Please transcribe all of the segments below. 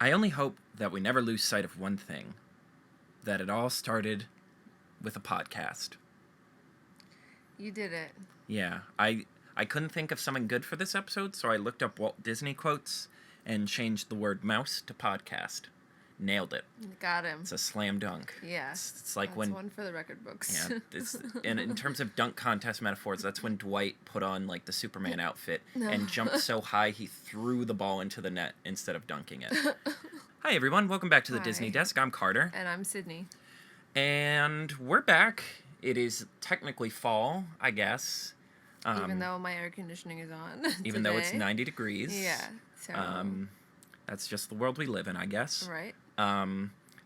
I only hope that we never lose sight of one thing, that it all started with a podcast. You did it. Yeah, I couldn't think of something good for this episode, so I looked up Walt Disney quotes and changed the word mouse to podcast. Nailed it. Got him. It's a slam dunk. Yeah. It's like that's when... one for the record books. Yeah, and in terms of dunk contest metaphors, that's when Dwight put on, like, the Superman outfit and jumped so high he threw the ball into the net instead of dunking it. Hi, everyone. Welcome back to the Hi. Disney Desk. I'm Carter. And I'm Sydney. And we're back. It is technically fall, I guess. Even though my air conditioning is on. Even though it's 90 degrees. Yeah. So. That's just the world we live in, I guess. Right.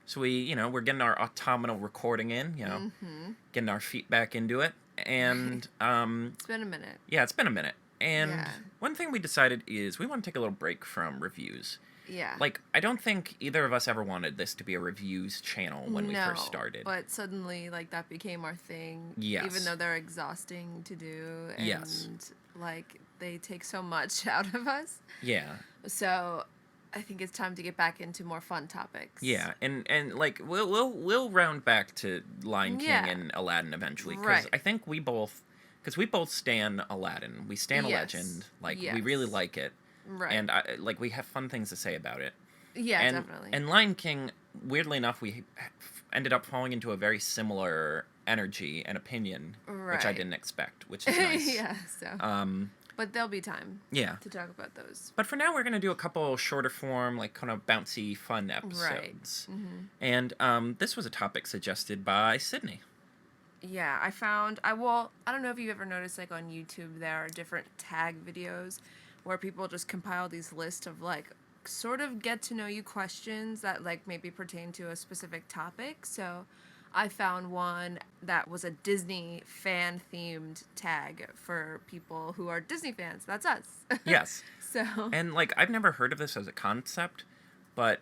So we're getting our autumnal recording in, getting our feet back into it. And, it's been a minute. Yeah, it's been a minute. And Yeah. one thing we decided is we want to take a little break from reviews. Yeah. Like, I don't think either of us ever wanted this to be a reviews channel when we first started. But suddenly, like, that became our thing. Yes. Even though they're exhausting to do. And, Yes. like, they take so much out of us. Yeah. So, I think it's time to get back into more fun topics. Yeah, and like we'll round back to Lion King Yeah. and Aladdin eventually, because Right. I think we both stan Aladdin. We stan a Yes. legend. Like we Yes. really like it, Right. and we have fun things to say about it. yeah, and, definitely. And Lion King, weirdly enough, we ended up falling into a very similar energy and opinion, which I Right. didn't expect, which is nice. yeah, so. But there'll be time Yeah. to talk about those. But for now, we're going to do a couple shorter form, like kind of bouncy, fun episodes. Mm-hmm. And this was a topic suggested by Sydney. Yeah, I don't know if you've ever noticed, like, on YouTube, there are different tag videos where people just compile these lists of, like, sort of get-to-know-you questions that, like, maybe pertain to a specific topic. So I found one that was a Disney fan-themed tag for people who are Disney fans. That's us. Yes. So... And, like, I've never heard of this as a concept, but,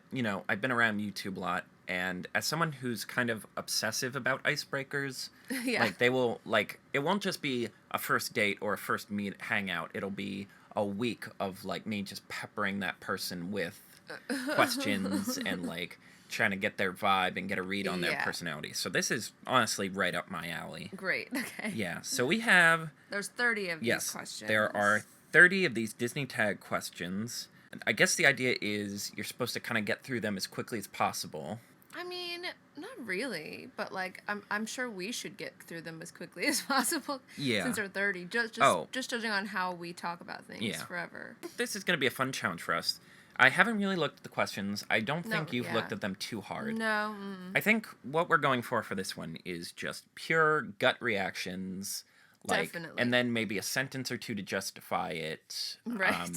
I've been around YouTube a lot, and as someone who's kind of obsessive about icebreakers, yeah. like, they will, like, it won't just be a first date or a first meet hangout. It'll be a week of, like, me just peppering that person with questions and, like, trying to get their vibe and get a read on their Yeah. personality. So this is honestly right up my alley. Great, okay. Yeah, so we have... There's 30 of Yes, these questions. there are 30 of these Disney tag questions. I guess the idea is you're supposed to kind of get through them as quickly as possible. I mean, not really, but, like, I'm sure we should get through them as quickly as possible. Yeah. Since they're 30. Just judging on how we talk about things Yeah. forever. This is going to be a fun challenge for us. I haven't really looked at the questions. I don't No, think you've yeah. looked at them too hard. No. I think what we're going for this one is just pure gut reactions. Like, Definitely. And then maybe a sentence or two to justify it. Right.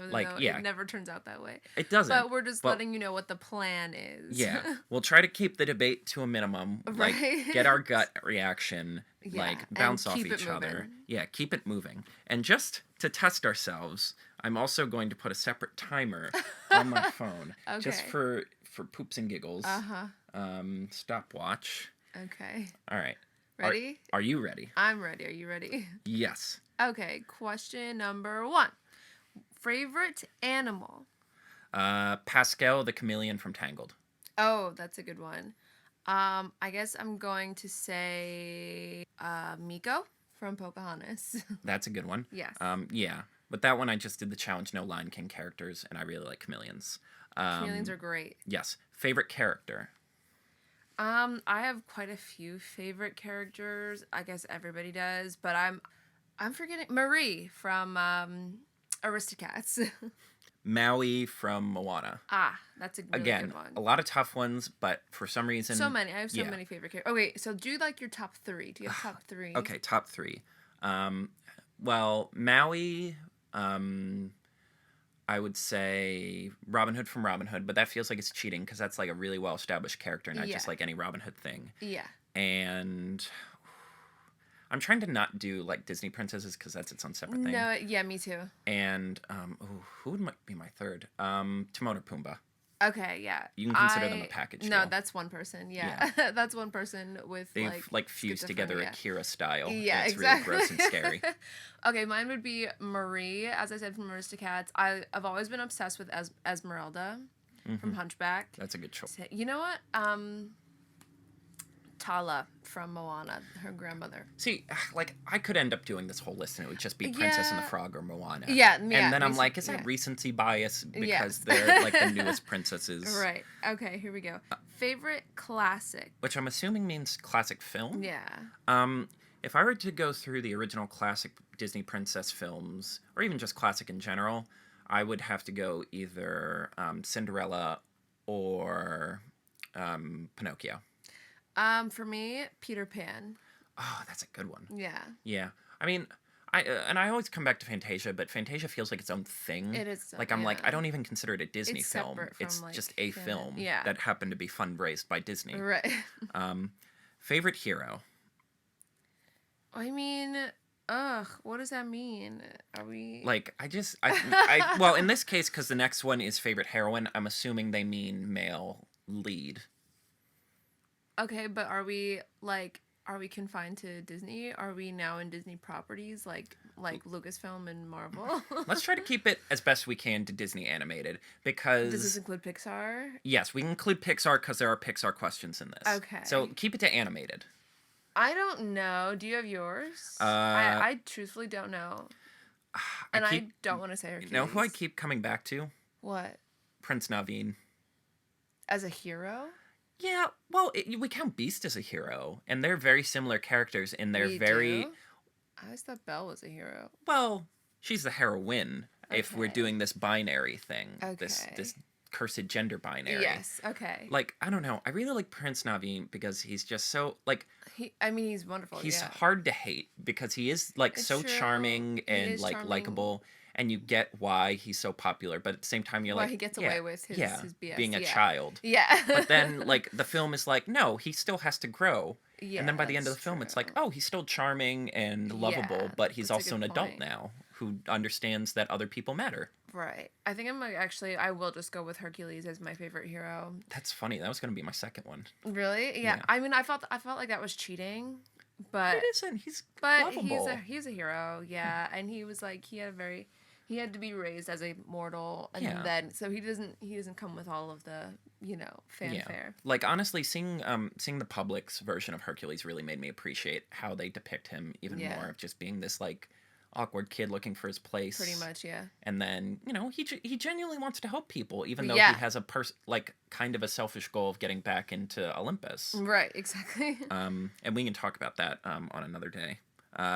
like, yeah. It never turns out that way. It doesn't. But we're just letting you know what the plan is. Yeah. We'll try to keep the debate to a minimum. Like, Right. get our gut reaction, Yeah, like, and bounce off keep it each other. moving. Yeah, keep it moving. And just to test ourselves, I'm also going to put a separate timer on my phone. Just Okay. for poops and giggles. Uh-huh. Stopwatch. Okay. All right. Ready? Are you ready? I'm ready. Are you ready? Yes. Okay, question number 1. Favorite animal? Pascal the chameleon from Tangled. Oh, that's a good one. I guess I'm going to say Miko from Pocahontas. That's a good one. Yes. Yeah. But that one I just did the challenge, no Lion King characters, and I really like chameleons. Chameleons are great. Yes. Favorite character? I have quite a few favorite characters. I guess everybody does, but I'm forgetting Marie from Aristocats. Maui from Moana. That's a really Again, good one. a lot of tough ones, but for some reason... So many. I have so yeah. many favorite characters. Okay, so do like your top 3. Do you have top 3? Okay, top 3. Well, Maui, I would say Robin Hood from Robin Hood, but that feels like it's cheating because that's like a really well-established character, not just like any Robin Hood thing. Yeah. And I'm trying to not do like Disney princesses because that's its own separate thing. No, yeah, me too. And who would be my third? Timon or Pumbaa. Okay, yeah. You can consider them a package No, deal. that's one person. Yeah, that's one person with They've like fused together schizophrenia. Akira style. Yeah, and it's exactly. really gross and scary. Okay, mine would be Marie, as I said from Aristocats. I've always been obsessed with Esmeralda. from Hunchback. That's a good choice. You know what? Tala from Moana, her grandmother. See, like, I could end up doing this whole list and it would just be Princess and the Frog or Moana. Yeah, And then I'm like, is that recency bias because they're, like, the newest princesses? Right. Okay, here we go. Favorite classic. Which I'm assuming means classic film? Yeah. If I were to go through the original classic Disney princess films, or even just classic in general, I would have to go either Cinderella or Pinocchio. For me, Peter Pan. Oh, that's a good one. Yeah. Yeah. I mean, I always come back to Fantasia, but Fantasia feels like its own thing. It is. Like, I'm like, I don't even consider it a Disney film. It's like, just a film that happened to be fundraised by Disney. Right. Favorite hero? I mean, what does that mean? Are we... Like, well, in this case, because the next one is favorite heroine, I'm assuming they mean male lead. Okay, but are we confined to Disney? Are we now in Disney properties like Lucasfilm and Marvel? Let's try to keep it as best we can to Disney animated, because... Does this include Pixar? Yes, we can include Pixar because there are Pixar questions in this. Okay. So keep it to animated. I don't know. Do you have yours? I truthfully don't know. I don't want to say Hercules. You know who I keep coming back to? What? Prince Naveen. As a hero? Yeah, well, we count Beast as a hero, and they're very similar characters in their Do? I always thought Belle was a hero. Well, she's the heroine if we're doing this binary thing. Okay. This cursed gender binary. Yes, okay. Like, I don't know. I really like Prince Naveen because he's just so, like... he's wonderful, He's hard to hate because he is, like, It's so true. charming and, like, charming. likable. And you get why he's so popular, but at the same time, you're Why like... he gets away with his BS. Being a child. Yeah. But then, like, the film is like, no, he still has to grow. Yeah, and then by the end of the film, it's like, oh, he's still charming and lovable, but he's also an adult now who understands that other people matter. Right. I think I will just go with Hercules as my favorite hero. That's funny. That was going to be my second one. Really? Yeah. I mean, I felt like that was cheating, but it isn't. He's lovable. he's a hero. Yeah, and he was like he had to be raised as a mortal, and then so he doesn't come with all of the fanfare. Yeah. Like, honestly, seeing the public's version of Hercules really made me appreciate how they depict him even more, of just being this like awkward kid looking for his place. Pretty much, yeah. And then he genuinely wants to help people, even though he has a kind of a selfish goal of getting back into Olympus. Right. Exactly. And we can talk about that on another day.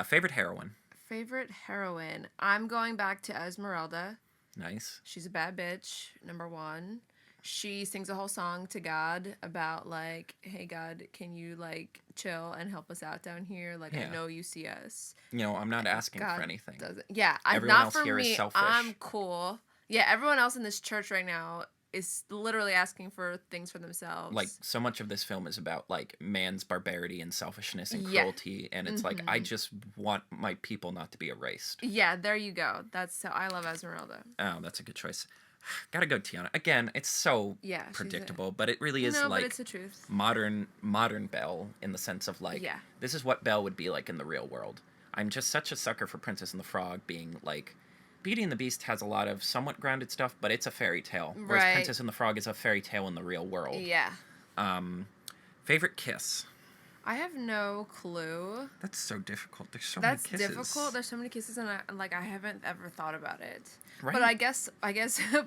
Favorite heroine. Favorite heroine. I'm going back to Esmeralda. Nice. She's a bad bitch, number one. She sings a whole song to God about, like, hey, God, can you, like, chill and help us out down here? Like, I know you see us. I'm not asking for anything. Yeah, everyone not else for here me. is selfish. I'm cool. Yeah, everyone else in this church right now is literally asking for things for themselves. Like, so much of this film is about, like, man's barbarity and selfishness and cruelty, and it's like, I just want my people not to be erased. Yeah, there you go. I love Esmeralda. Oh, that's a good choice. Gotta go Tiana. Again, it's so predictable, but it really is like it's the truth. modern Belle in the sense of like, this is what Belle would be like in the real world. I'm just such a sucker for Princess and the Frog being like, Beauty and the Beast has a lot of somewhat grounded stuff, but it's a fairy tale. Whereas Princess and the Frog is a fairy tale in the real world. Yeah. Favorite kiss? I have no clue. That's so difficult. There's so many kisses. That's difficult. There's so many kisses, and I haven't ever thought about it. Right. But I guess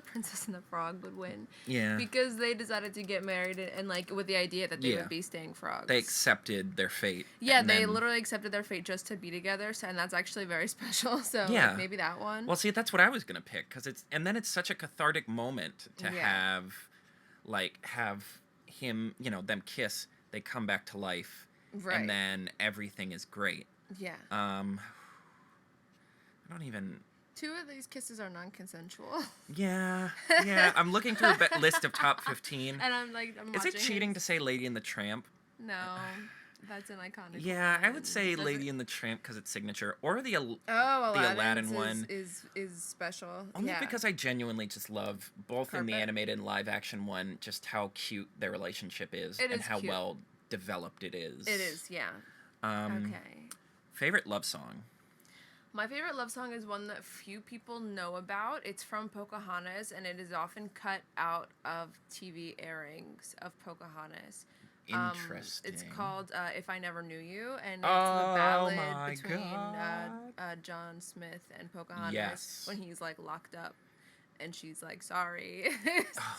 Princess and the Frog would win. Yeah. Because they decided to get married and like with the idea that they would be staying frogs. They accepted their fate. Yeah, they literally accepted their fate just to be together, and that's actually very special. So like, maybe that one. Well, see, that's what I was gonna pick because it's such a cathartic moment to have him, them kiss. They come back to life. Right. And then everything is great. Yeah. I don't even... 2 of these kisses are non-consensual. Yeah. I'm looking through a list of top 15. And I'm is it cheating to say Lady and the Tramp? No. That's an iconic Yeah, I would say Lady and the Tramp because it's signature. Or the Aladdin's Aladdin one. is special. Only because I genuinely just love, both in the animated and live action one, just how cute their relationship is. And how well developed it is. It is, yeah. Okay. Favorite love song? My favorite love song is one that few people know about. It's from Pocahontas, and it is often cut out of TV airings of Pocahontas. Interesting. It's called "If I Never Knew You," and it's the Oh ballad my between God. John Smith and Pocahontas Yes. when he's like locked up, and she's like, "Sorry,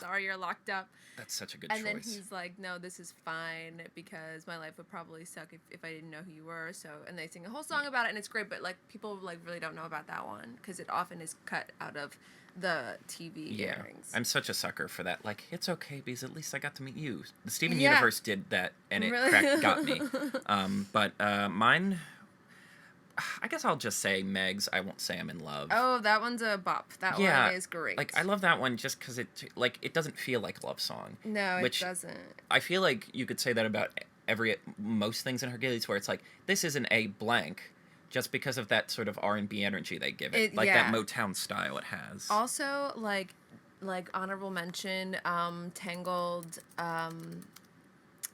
sorry, you're locked up." That's such a good And choice. then he's like, "No, this is fine because my life would probably suck if I didn't know who you were." So, and they sing a whole song about it, and it's great. But like people like really don't know about that one because it often is cut out of the TV airings. I'm such a sucker for that. Like, it's okay because at least I got to meet you. The Steven Yeah. Universe did that, and it Really? got me. But mine, I guess I'll just say Megs. I won't say I'm in love. Oh, that one's a bop. That Yeah, one is great. Like, I love that one just because it doesn't feel like a love song. No, it which doesn't. I feel like you could say that about most things in Hercules, where it's like, this isn't a blank, just because of that sort of R&B energy they give it, like that Motown style it has. Also, like honorable mention, Tangled.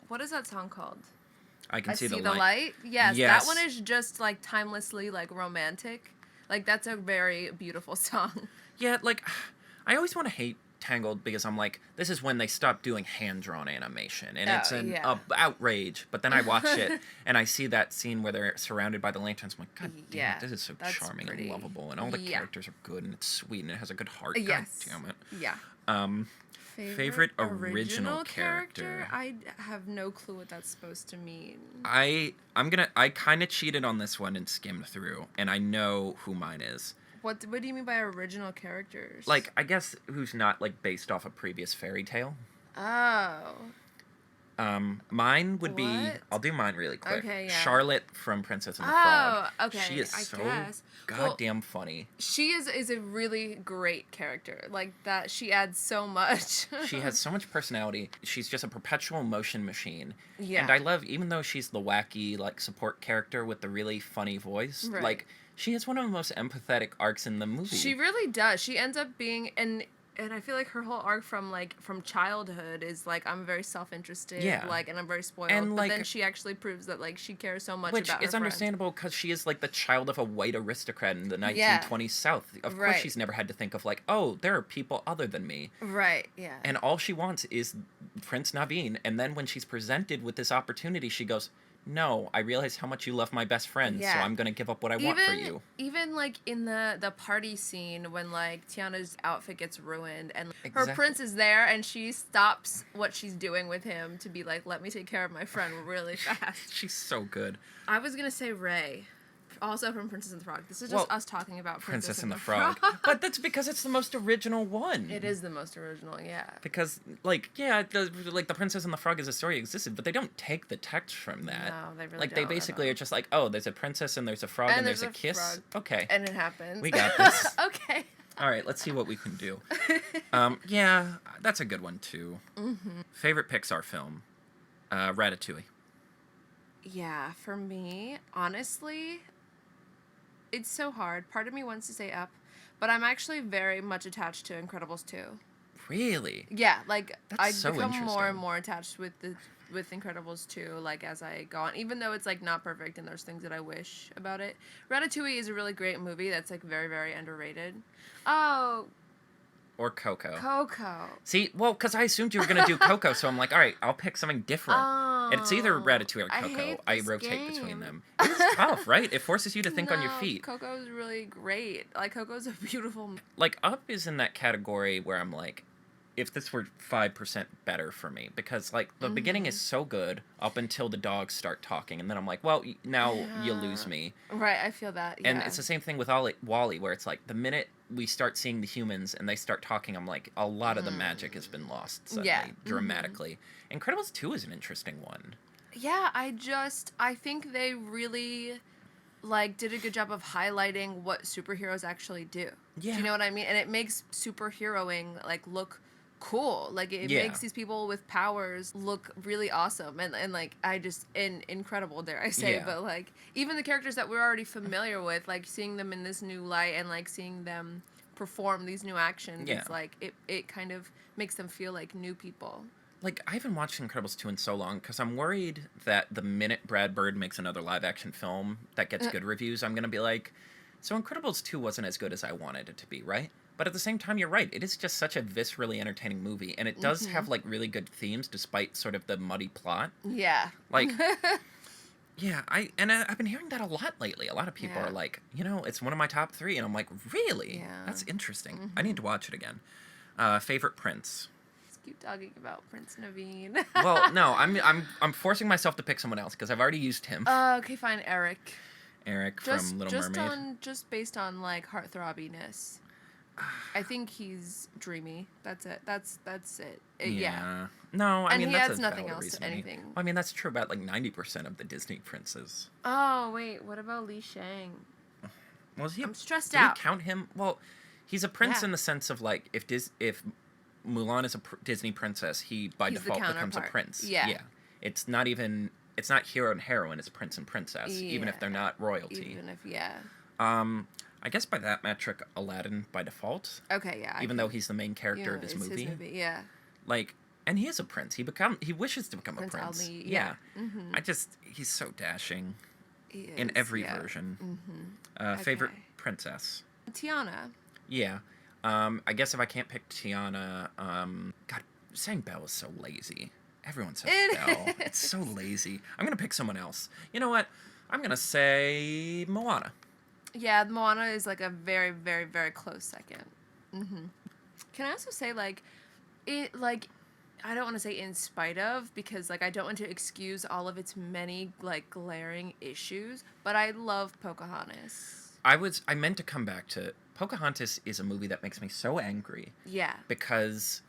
What is that song called? I can I see the the light. light. Yes, Yes. that one is just like timelessly like romantic. Like that's a very beautiful song. Yeah, like, I always want to hate Tangled because I'm like, this is when they stopped doing hand-drawn animation, and it's an outrage. But then I watch it, and I see that scene where they're surrounded by the lanterns. I'm like, God damn Yeah, it, this is so that's charming pretty. and lovable, and all the characters are good, and it's sweet, and it has a good heart. Yes. God damn it. Yeah. Favorite original character? I have no clue what that's supposed to mean. I kind of cheated on this one and skimmed through, and I know who mine is. What do you mean by original characters? Like, I guess who's not like based off a previous fairy tale. Oh. Mine would be. What? I'll do mine really quick. Okay, yeah. Charlotte from Princess and the Frog. Oh, okay. She is I so guess. goddamn funny. She is a really great character. Like that, she adds so much. She has so much personality. She's just a perpetual motion machine. Yeah. And I love, even though she's the wacky like support character with the really funny voice, Right. like she has one of the most empathetic arcs in the movie. She really does. She ends up being and I feel like her whole arc from childhood is like I'm very self-interested, Yeah. like, and I'm very spoiled. And, but like, then she actually proves that like she cares so much Which about is her understandable because she is like the child of a white aristocrat in the 1920s Yeah. South. Of course, Right. she's never had to think of like, oh, there are people other than me. friend. Right. Yeah. And all she wants is Prince Naveen. And then when she's presented with this opportunity, she goes, no, I realize how much you love my best friend, so Yeah. I'm going to give up what I want for you. Even like in the party scene when like Tiana's outfit gets ruined and her Exactly. prince is there and she stops what she's doing with him to be like, let me take care of my friend really fast. She's so good. I was gonna say Ray, also from Princess and the Frog. This is just us talking about Princess and the Frog. But that's because it's the most original one. It is the most original, yeah. Because, like, yeah, the Princess and the Frog as a story existed, but they don't take the text from that. No, they really Like, they don't, basically I are just like, oh, there's a princess and there's a frog and there's a kiss. frog. Okay. And it happens. We got this. Okay. All right, let's see what we can do. Yeah, that's a good one, too. Mm-hmm. Favorite Pixar film? Ratatouille. Yeah, for me, honestly, it's so hard. Part of me wants to say Up, but I'm actually very much attached to Incredibles 2. Really? Yeah, like That's I so become more interesting. and more attached with Incredibles 2, like as I go on, even though it's like not perfect and there's things that I wish about it. Ratatouille is a really great movie that's like very, very underrated. Oh, Or Coco. Coco. See, well, because I assumed you were going to do Coco, so I'm like, all right, I'll pick something different. And it's either Ratatouille or I Coco. hate I this rotate between game. them. It's tough, right? It forces you to think on your No, feet. Coco's really great. Like Coco's a beautiful. Like, Up is in that category where I'm like, if this were 5% better for me, because like the beginning is so good up until the dogs start talking, and then I'm like, well, now you lose me. Right, I feel that. Yeah. And it's the same thing with Wally, where it's like the minute we start seeing the humans and they start talking, I'm like, a lot of the magic has been lost suddenly, Yeah. dramatically. Incredibles 2 is an interesting one. Yeah, I think they really like did a good job of highlighting what superheroes actually do. Do Yeah. you know what I mean? And it makes superheroing like look cool. Like it Yeah. makes these people with powers look really awesome and like incredible, dare I say. Yeah. But like even the characters that we're already familiar with, like seeing them in this new light and like seeing them perform these new actions, Yeah. it's like it kind of makes them feel like new people. Like, I haven't watched Incredibles 2 in so long because I'm worried that the minute Brad Bird makes another live-action film that gets good reviews, I'm going to be like, So Incredibles 2 wasn't as good as I wanted it to be, right? But at the same time, you're right. It is just such a viscerally entertaining movie, and it does have like really good themes despite sort of the muddy plot. Yeah. Like, yeah, I've been hearing that a lot lately. A lot of people Yeah. are like, it's one of my top 3, and I'm like, really? Yeah. That's interesting. I need to watch it again. Favorite Prince. Let's keep talking about Prince Naveen. Well, no, I'm forcing myself to pick someone else because I've already used him. Okay, fine, Eric. Eric from Little Mermaid. Just based on like heartthrobiness. I think he's dreamy. That's it. That's it. Yeah. No, I And mean he that's adds a nothing valid else to reasoning. anything. Well, I mean that's true about like 90% of the Disney princes. Oh wait, what about Li Shang? Was he? I'm stressed do out. we count him? Well, he's a prince Yeah. in the sense of like if Mulan is a Disney princess, he by He's the default becomes a counterpart. prince. Yeah. It's not hero and heroine. It's prince and princess, even if they're not royalty. Even if yeah. I guess by that metric, Aladdin by default. Okay, yeah. Even though he's the main character of his it's movie. His movie, yeah. Like, and he is a prince. He wishes to become Prince a prince. Ali, yeah. Mm-hmm. He's so dashing He in is, every yeah. version. Mm-hmm. Favorite Okay. princess. Tiana. Yeah. I guess if I can't pick Tiana, God, saying Belle is so lazy. Everyone says Belle. It's so lazy. I'm gonna pick someone else. You know what? I'm gonna say Moana. Yeah, Moana is like a very, very, very close second. Mm-hmm. Can I also say I don't want to say in spite of, because like I don't want to excuse all of its many like glaring issues, but I love Pocahontas. I meant to come back to Pocahontas is a movie that makes me so angry Yeah. because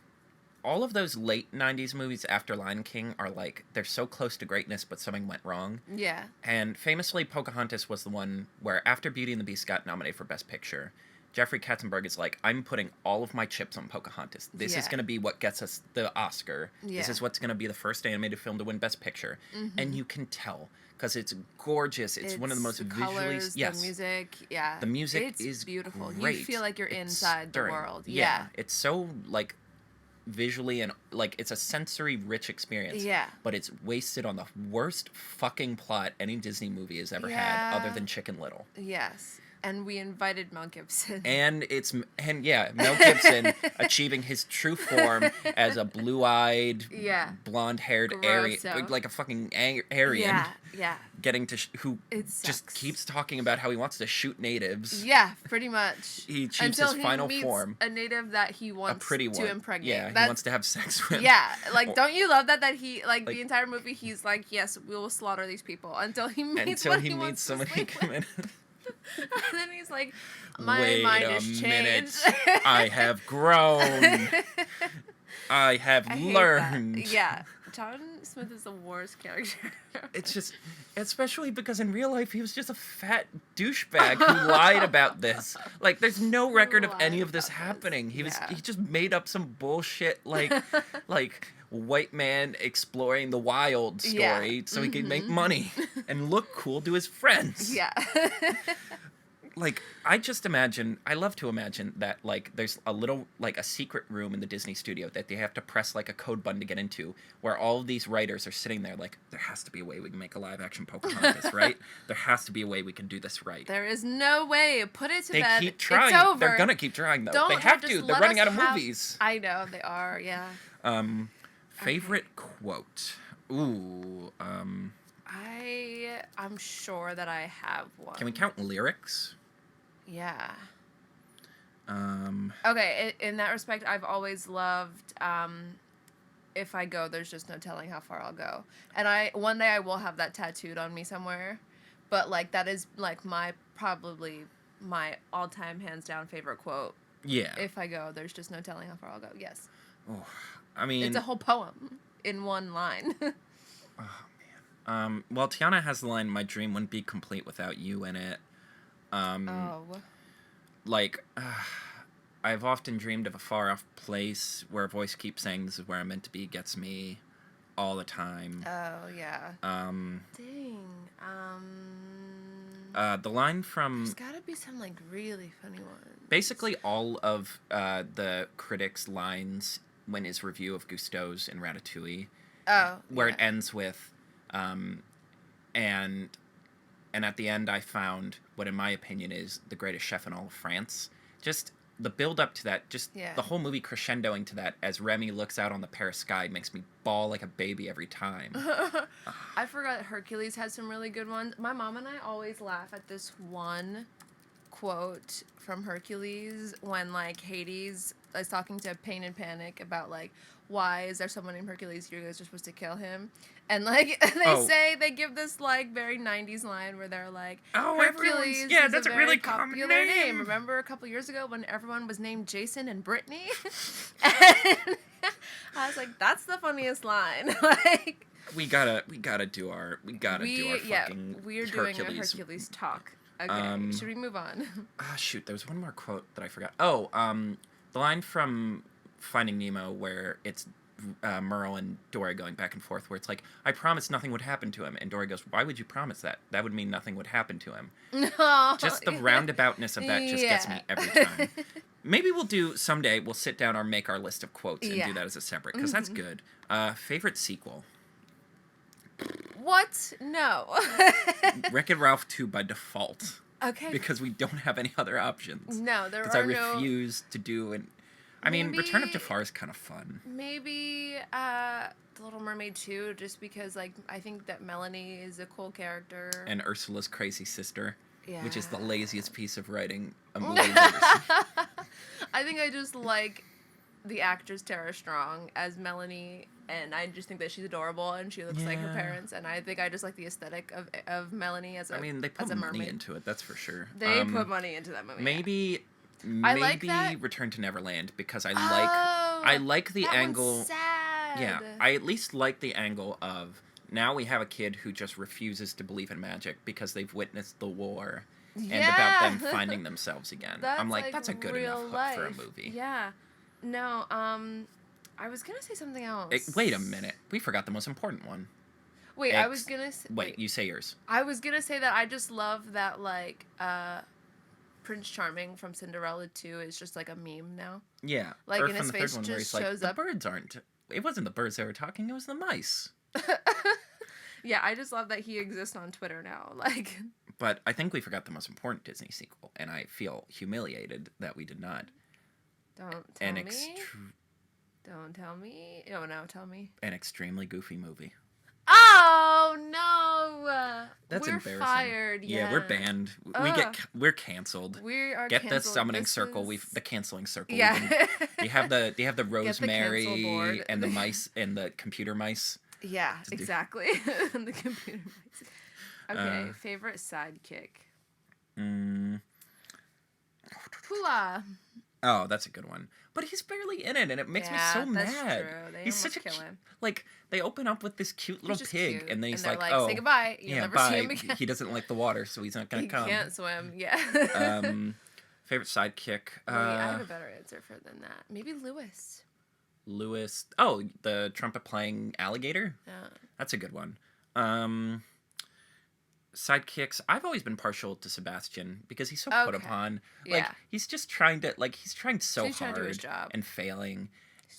all of those late 90s movies after Lion King are like they're so close to greatness but something went wrong. Yeah. And famously Pocahontas was the one where after Beauty and the Beast got nominated for Best Picture, Jeffrey Katzenberg is like, I'm putting all of my chips on Pocahontas. This is Yeah. going to be what gets us the Oscar. This Yeah. is what's going to be the first animated film to win Best Picture. Mm-hmm. And you can tell because it's gorgeous. It's one of the most the visually colors, yes. the music, yeah. The music it's is beautiful. great. You feel like you're It's inside stirring. the world. Yeah. It's so like visually and like it's a sensory rich experience. Yeah. But it's wasted on the worst fucking plot any Disney movie has ever had Yeah. other than Chicken Little. Yes. And we invited Mel Gibson. And Mel Gibson achieving his true form as a blue-eyed, Yeah. blonde-haired Grosso. Aryan, like a fucking Aryan, Yeah. getting to who It just sucks. keeps talking about how he wants to shoot natives. Yeah, pretty much. He achieves Until his final he meets form. a native that he A wants pretty one. to impregnate. Yeah, he That's- wants to have sex with. Yeah, like Or- don't you love that he like Like- the entire movie he's like, yes, we will slaughter these people until he meets Until what he he meets wants to somebody sleep with. And then he's like, my Wait mind a has minute. changed. I have grown. I have I hate learned. that. Yeah, John Smith is the worst character. It's just, especially because in real life he was just a fat douchebag who lied about this. Like, there's no record of any Lied of this about this. happening. He Yeah. just made up some bullshit like white man exploring the wild story Yeah. so he could make money and look cool to his friends. Yeah. Like, I love to imagine that, like, there's a little, like, a secret room in the Disney studio that they have to press, like, a code button to get into, where all of these writers are sitting there, like, there has to be a way we can make a live-action Pocahontas, right? There has to be a way we can do this right. There is no way. Put it to They bed. keep trying. It's over. They're gonna keep trying, though. Don't They have just to. They're let running us out of have- movies. I know they are. Yeah. Favorite quote? Ooh, I'm sure that I have one. can we count lyrics? Yeah. Um, Okay, in that respect, I've always loved if I go, there's just no telling how far I'll go. And one day I will have that tattooed on me somewhere. But like that is like probably my all-time hands down favorite quote. yeah. If I go, there's just no telling how far I'll go. Yes. Oh, I mean, It's a whole poem in one line. well, Tiana has the line, "My dream wouldn't be complete without you" in it. Oh. Like, I've often dreamed of a far-off place where a voice keeps saying, "This is where I'm meant to be," gets me all the time. Oh, yeah. Um, Dang. the line from There's gotta be some, like, really funny ones. basically all of the critics' lines when his review of Gusteau's in Ratatouille, Oh, where yeah. it ends with, and And at the end, I found what, in my opinion, is the greatest chef in all of France. Just the build up to that, just Yeah. the whole movie crescendoing to that as Remy looks out on the Paris sky makes me bawl like a baby every time. I forgot Hercules had some really good ones. My mom and I always laugh at this one quote from Hercules when like Hades is talking to Pain and Panic about like, why is there someone named Hercules? You guys are supposed to kill him. And like they give this like very 90s line where they're like, Oh, Hercules yeah, is that's a a very really common popular name. Remember a couple years ago when everyone was named Jason and Brittany? And I was like, that's the funniest line. Like We gotta do our fucking we're doing a Hercules. Hercules talk. Okay, should we move on? Ah, shoot, there was one more quote that I forgot. Oh, the line from Finding Nemo where it's Merle and Dory going back and forth, where it's like, I promised nothing would happen to him, and Dory goes, why would you promise that? That would mean nothing would happen to him. No. Just the roundaboutness of that just gets me every time. Maybe someday we'll sit down or make our list of quotes and do that as a separate, because that's good. Favorite sequel? What? No. Wreck-It Ralph 2 by default. Okay. Because we don't have any other options. No, there Because are I refuse to do an... I mean, Return of Maybe- Jafar is kind of fun. Maybe The Little Mermaid 2, just because like I think that Melanie is a cool character. And Ursula's crazy sister, which is the Yeah. laziest piece of writing a movie I've ever seen. I think I just like the actress Tara Strong as Melanie, and I just think that she's adorable and she looks like her Yeah. parents, and I think I just like the aesthetic of Melanie as a I mean, they put as a money mermaid. into it, that's for sure. They put money into that movie. Maybe I like maybe that- Return to Neverland, because I Oh, like the that angle. one's sad. Yeah, I at least like the angle of now we have a kid who just refuses to believe in magic because they've witnessed the war and about them Yeah. finding themselves again. That's I'm like, that's a good real enough hook for a life. movie. Yeah. No, I was gonna say something else. Wait a minute, we forgot the most important one. Wait, I was gonna say. Wait, you say yours. I was gonna say that I just love that like Prince Charming from Cinderella 2 is just like a meme now. Yeah, Like, or in from his the third face one where just he's like, shows the up- birds aren't. It wasn't the birds they were talking; it was the mice. Yeah, I just love that he exists on Twitter now. Like, But I think we forgot the most important Disney sequel, and I feel humiliated that we did not. don't tell An me. Don't tell me. Oh no, tell me. an extremely goofy movie. Oh no! That's we're embarrassing. Fired. Yeah, we're banned. We're canceled. We are. Get the canceled. summoning This circle. is- The canceling circle. Yeah. You have the cancel rosemary board. and the mice and the computer mice. Yeah, do- exactly. The computer mice. Okay, favorite sidekick. Hula. Oh, that's a good one. But he's barely in it, and it makes me so that's mad. True. They He's almost such a kill cu- him. like they open up with this cute little He's just pig, cute, and then he's they're like, "Say "Oh, goodbye. You'll yeah, never bye." see him again." He doesn't like the water, so he's not gonna He come. can't swim. Yeah. Favorite sidekick. Wait, I have a better answer for than that. Maybe Lewis. Lewis. Oh, the trumpet playing alligator. Yeah. That's a good one. Sidekicks. I've always been partial to Sebastian because he's so put Okay. upon. Like Yeah. he's just trying to he's trying so He's trying hard to do his job. and failing.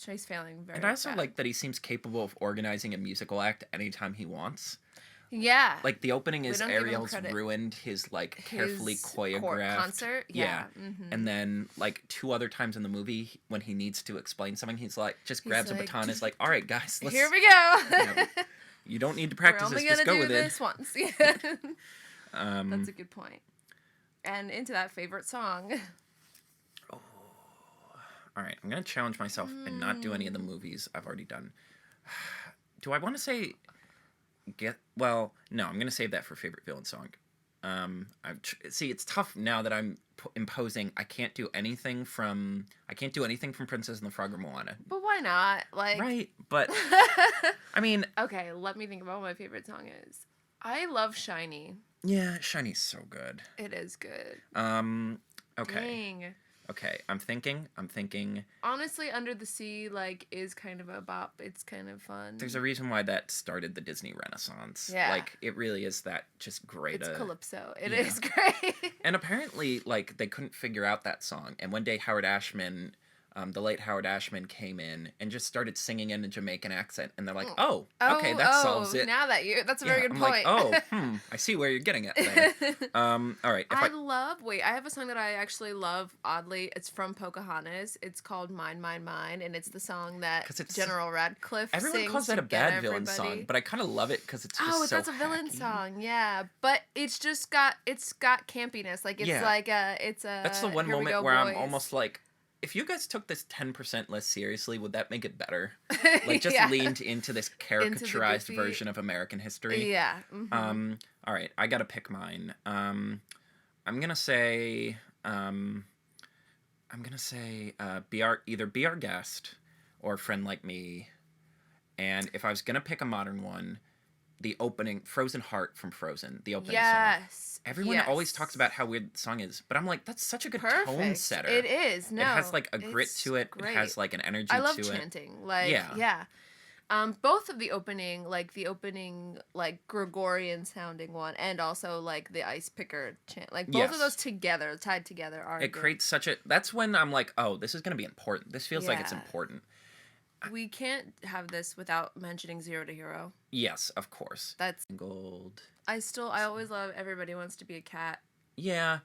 He's failing very And I also bad. like that he seems capable of organizing a musical act anytime he wants. Yeah. Like the opening is don't give him Ariel's credit. ruined his like carefully His choreographed concert. Yeah. Mhm. And then like 2 other times in the movie when he needs to explain something, he's like just He's grabs a like, baton, is like, "All right, guys, let's Here we go. Yeah, you don't need to We're practice only this, just gonna go do with this once. Yeah. it." That's a good point. And into that favorite song. All right, I'm gonna challenge myself and not do any of the movies I've already done. Do I want to say no, I'm gonna save that for favorite villain song. See, it's tough now that I'm imposing. I can't do anything from Princess and the Frog or Moana. But why not? Like, Right, but I mean, okay, let me think about what my favorite song is. I love Shiny. yeah, Shiny's so good. It is good. Okay. Dang. Okay, I'm thinking. Honestly, Under the Sea, like, is kind of a bop. It's kind of fun. There's a reason why that started the Disney Renaissance. Yeah. Like, it really is that just great. It's Calypso. It yeah. is great. And apparently, like, they couldn't figure out that song. And one day, Howard Ashman the late Howard Ashman came in and just started singing in a Jamaican accent, and they're like, Mm. "Oh, okay, that solves it." Now that's a very good I'm point. like, I see where you're getting at there. All right, Wait, I have a song that I actually love, oddly. It's from Pocahontas. It's called Mine, Mine, Mine, and it's the song that 'Cause it's- General Radcliffe everyone sings calls that to a get bad villain everybody. song, but I kind of love it because it's just Oh, so that's a villain hacky. song, yeah. But it's just got campiness. Like it's Yeah. like it's a. That's the one Here We moment Go, where I'm Boys. almost like, if you guys took this 10% less seriously, would that make it better? Like, just Yeah. leaned into this caricaturized goofy- version of American history. Yeah. Mhm. All right, I gotta pick mine. I'm gonna say, either Be Our Guest or Friend Like Me. And if I was gonna pick a modern one, the opening, Frozen Heart from Frozen, the opening song. Yes. Everyone always talks about how weird the song is, but I'm like, that's such a good tone Perfect. setter. It is. No. It has like a grit it's to it. Great. It has like an energy I love to it. chanting. Like Yeah. yeah. Both of the opening like Gregorian sounding one and also like the ice picker chant. Like both Yes. of those together, tied together are It good. creates such a. That's when I'm like, oh, this is gonna be important. This feels like it's Yeah. important. We can't have this without mentioning Zero to Hero. Yes, of course. That's Gold. I always love Everybody Wants to Be a Cat. Yeah,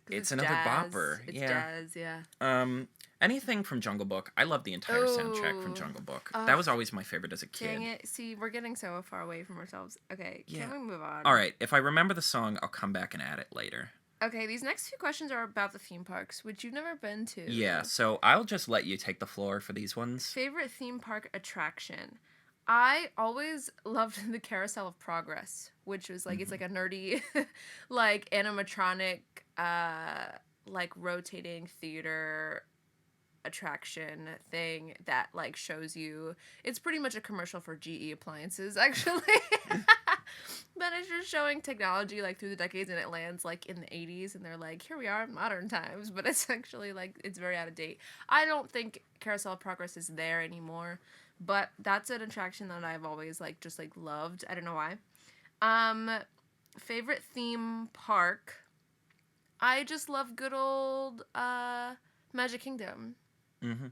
it's another jazz. bopper. It's yeah. jazz, yeah. Anything from Jungle Book. I love the entire soundtrack from Oh. Jungle Book. Oh. That was always my favorite as a kid. Dang it. See, we're getting so far away from ourselves. Okay, Yeah. can we move on? All right, if I remember the song, I'll come back and add it later. Okay, these next few questions are about the theme parks, which you've never been to. Yeah, so I'll just let you take the floor for these ones. Favorite theme park attraction? I always loved the Carousel of Progress, which was like, it's like a nerdy, like animatronic, like rotating theater attraction thing that like shows you. It's pretty much a commercial for GE appliances, actually. But it's just showing technology like through the decades, and it lands like in the 80s, and they're like, here we are in modern times, but it's actually like it's very out of date. I don't think Carousel of Progress is there anymore, but that's an attraction that I've always like just like loved. I don't know why. Favorite theme park? I just love good old Magic Kingdom. Mm-hmm.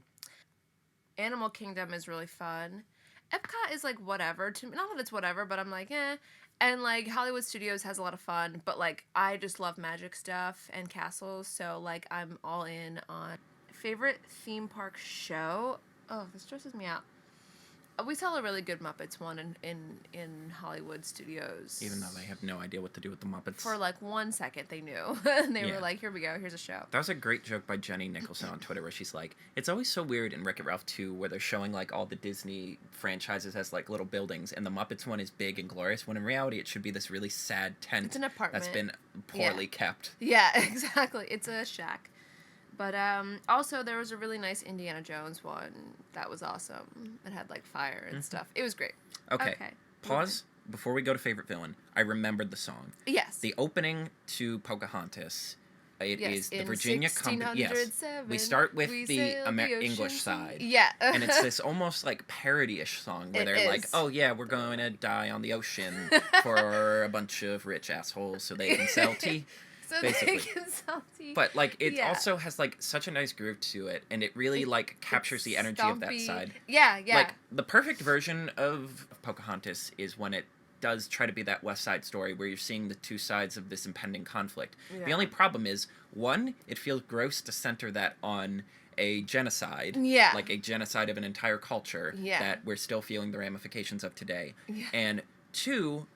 Animal Kingdom is really fun. Epcot is like whatever to me. Not that it's whatever, but I'm like, eh. And like Hollywood Studios has a lot of fun, but like I just love magic stuff and castles, so like I'm all in on favorite theme park show. Oh, this stresses me out. We saw a really good Muppets one in Hollywood Studios. Even though they have no idea what to do with the Muppets. For like 1 second they knew. And they Yeah. were like, here we go, here's a show. That was a great joke by Jenny Nicholson on Twitter where she's like, it's always so weird in Wreck-It Ralph 2 where they're showing like all the Disney franchises as like little buildings and the Muppets one is big and glorious when in reality it should be this really sad tent It's an apartment. that's been poorly kept. Yeah, exactly. It's a shack. But also there was a really nice Indiana Jones one that was awesome. It had like fire and stuff. It was great. Okay. Pause. Before we go to favorite villain, I remembered the song. Yes. The opening to Pocahontas. It Yes, is the in Virginia Company. Yes. 1607, We start with we the sailed the English ocean sea. side. Yeah. And it's this almost like parody-ish song where It they're like, is. oh yeah, we're going to die on the ocean for a bunch of rich assholes so they can sell tea. So basically. they can sell tea. But like it Yeah. also has like such a nice groove to it and it really like captures the energy of that Stompy. side. Yeah, yeah. Like the perfect version of Pocahontas is when it does try to be that West Side Story where you're seeing the two sides of this impending conflict. The Yeah. only problem is, one, it feels gross to center that on a genocide. Yeah. Like a genocide of an entire culture Yeah. that we're still feeling the ramifications of today. Yeah. And two,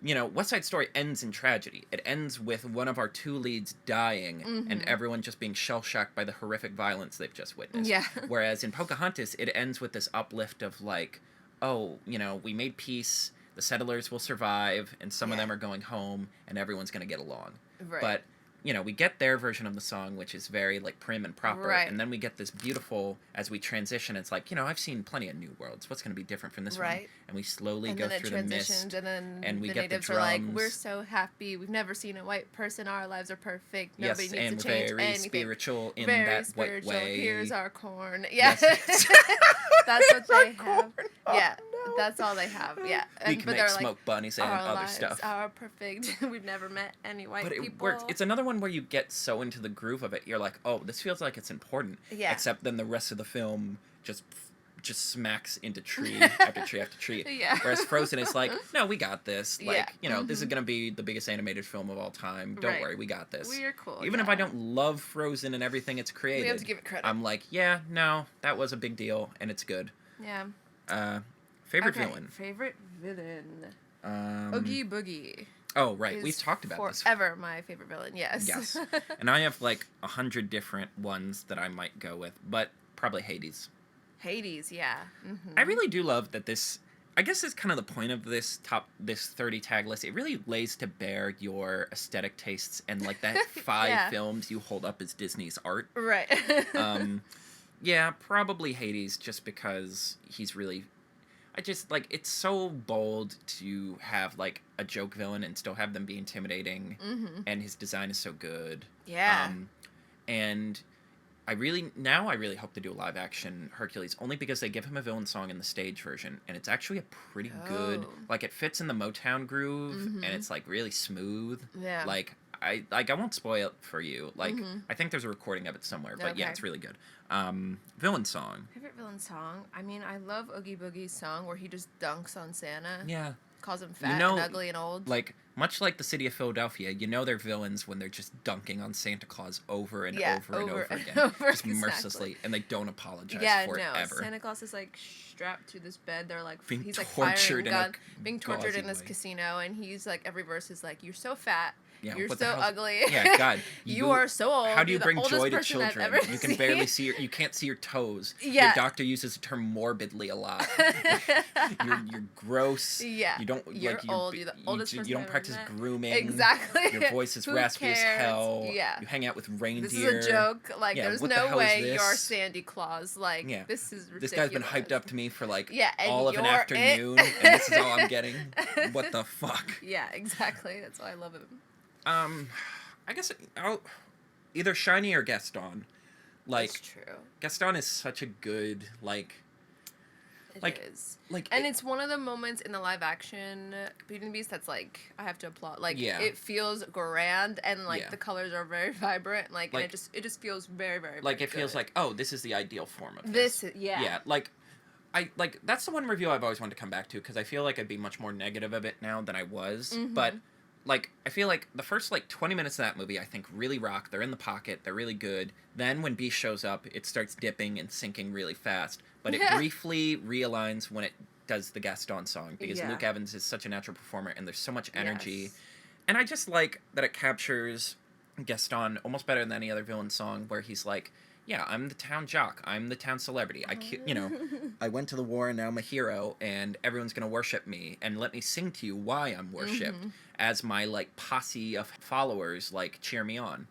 you know, West Side Story ends in tragedy. It ends with one of our two leads dying and everyone just being shell-shocked by the horrific violence they've just witnessed. Yeah. Whereas in Pocahontas, it ends with this uplift of like, oh, you know, we made peace, the settlers will survive, and some of Yeah. them are going home, and everyone's going to get along. Right. But, you know, we get their version of the song, which is very, like, prim and proper, Right. and then we get this beautiful, as we transition, it's like, you know, I've seen plenty of New Worlds. What's going to be different from this one? Right. And we slowly and go then it through the mist. transitioned, and then and we the get the natives are like, drums. we're so happy. We've never seen a white person. Our lives are perfect. Yes, Nobody and needs to change very anything. spiritual in Very that spiritual. white way. Here's our corn. Yeah. Yes. That's what Here's our they have. corn. Oh, Yeah. no. That's all they have. Yeah. We can make smoke bunnies and our other lives stuff. are perfect. We've never met any white But it people. works. It's another one where you get so into the groove of it, you're like, oh, this feels like it's important. Yeah. Except then the rest of the film just smacks into tree after tree after tree. Yeah. Whereas Frozen is like, no, we got this. Like, Yeah. you know, this is gonna be the biggest animated film of all time. Don't Right. worry, we got this. We're cool. Even if I don't love Frozen and everything it's created, We have to give it credit. I'm like, yeah, no, that was a big deal and it's good. Yeah. Favorite Okay, villain. Favorite villain. Um, Oogie Boogie. Oh, right. Is We've talked about this. forever my favorite villain. Yes. Yes. And I have like 100 different ones that I might go with, but probably Hades. Hades. Yeah. I really do love that this. I guess is kind of the point of this 30 tag list. It really lays to bear your aesthetic tastes and like that 5 Yeah. films you hold up as Disney's art. Right. Yeah, probably Hades, just because he's really. I just like it's so bold to have like a joke villain and still have them be intimidating, and his design is so good. Yeah. And I really hope to do a live action Hercules, only because they give him a villain song in the stage version, and it's actually a pretty good. Oh. Like it fits in the Motown groove, and it's like really smooth. Yeah. Like I won't spoil it for you. Like I think there's a recording of it somewhere, but yeah, Okay. it's really good. Villain song. Favorite villain song? I mean, I love Oogie Boogie's song where he just dunks on Santa. Yeah. Calls him fat know, and ugly and old. Like much like the city of Philadelphia, you know they're villains when they're just dunking on Santa Claus over and Yeah, over and over over and again, over, just mercilessly, exactly. and they don't apologize Yeah, for no. it ever. Santa Claus is like strapped to this bed. They're like Being he's like tortured firing in a gun, being tortured gauzy in this way. casino, and he's like every verse is like, "You're so fat, Yeah, you're what the so hell's- ugly, Yeah, God, you are so old." How do you you're the bring oldest joy to person I've children? ever You can seen." barely see you can't see your toes. Yeah. Your doctor uses the term morbidly a lot. you're gross. Yeah. You don't You're like old. You're the oldest person You don't I've ever practice met. grooming. Exactly. Your voice is Who raspy as cares? hell. Yeah. You hang out with reindeer. This is a joke. Like, Yeah, there's what the no hell is way this? you're Sandy Claus. Like, Yeah. this is ridiculous. This guy's been hyped up to me for like Yeah, and all of an you're it. afternoon, and this is all I'm getting. What the fuck? Yeah, exactly. That's why I love him. I guess I'll either Shiny or Gaston. Like It's true. Gaston is such a good It is. like And it's one of the moments in the live action Beauty and the Beast that's like I have to applaud. Like Yeah. it feels grand and like Yeah. the colors are very vibrant. Like, Like- and it just feels very, very, like very it feels good. like, oh, this is the ideal form of This is, yeah. Yeah, like I like that's the one review I've always wanted to come back to because I feel like I'd be much more negative of it now than I was. Mm-hmm. But like I feel like the first like 20 minutes of that movie I think really rock. They're in the pocket. They're really good. Then when Beast shows up, it starts dipping and sinking really fast. But it briefly realigns when it does the Gaston song because Yeah. Luke Evans is such a natural performer and there's so much energy. Yes. And I just like that it captures Gaston almost better than any other villain song where he's like, yeah, I'm the town jock. I'm the town celebrity. I went to the war and now I'm a hero and everyone's going to worship me and let me sing to you why I'm worshipped as my like posse of followers like cheer me on.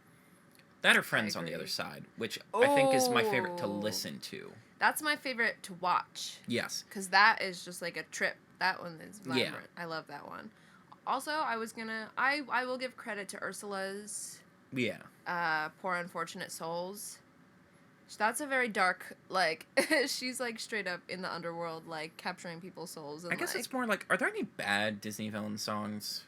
That are friends on the agree. other side, which I think is my favorite to Oh. listen to. That's my favorite to watch. Yes. Because that is just like a trip. That one is Yeah. vibrant. I love that one. Also, I will give credit to Ursula's Yeah. Poor Unfortunate Souls. That's a very dark, like, she's like straight up in the underworld, like capturing people's souls. And, I guess like, it's more like, are there any bad Disney villain songs?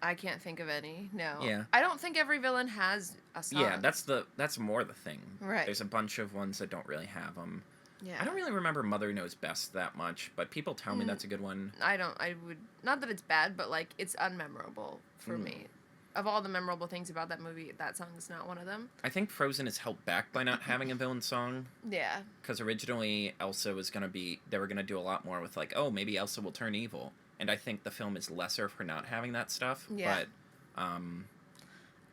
I can't think of any. No. Yeah. I don't think every villain has a song. Yeah, that's more the thing. Right. There's a bunch of ones that don't really have them. Yeah. I don't really remember Mother Knows Best that much, but people tell me that's a good one. I would, not that it's bad, but like it's unmemorable for me. Of all the memorable things about that movie, that song is not one of them. I think Frozen is held back by not having a villain song. Yeah. Because originally Elsa was going to be, they were going to do a lot more with like, oh, maybe Elsa will turn evil. And I think the film is lesser for not having that stuff. Yeah. But,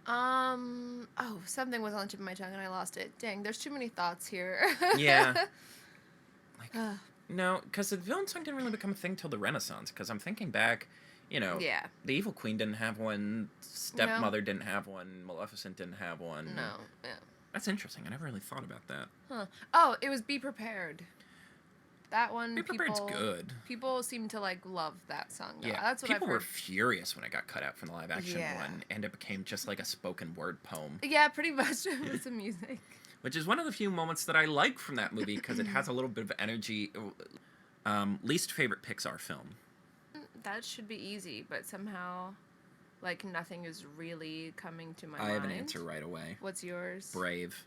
oh, something was on the tip of my tongue and I lost it. Dang, there's too many thoughts here. yeah. Like, no, because the villain song didn't really become a thing till the Renaissance. Because I'm thinking back, you know, Yeah. the Evil Queen didn't have one, Stepmother didn't have one, Maleficent didn't have one. No. Yeah. That's interesting. I never really thought about that. Huh. Oh, it was Be Prepared. That one. Be Prepared's good. People seem to like love that song. Though. Yeah, That's what people I've were heard. furious when it got cut out from the live action Yeah. one, and it became just like a spoken word poem, Yeah, pretty much with some music. which is one of the few moments that I like from that movie because it has a little bit of energy. Least favorite Pixar film. That should be easy, but somehow, like, nothing is really coming to my mind. I have an answer right away. What's yours? Brave.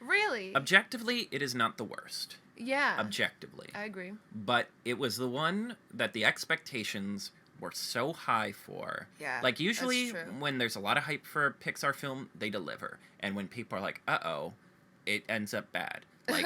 Really? Objectively, it is not the worst. Yeah. Objectively. I agree. But it was the one that the expectations were so high for. Yeah. Like, usually, that's true. when there's a lot of hype for a Pixar film, they deliver. And when people are like, uh-oh, it ends up bad. Like,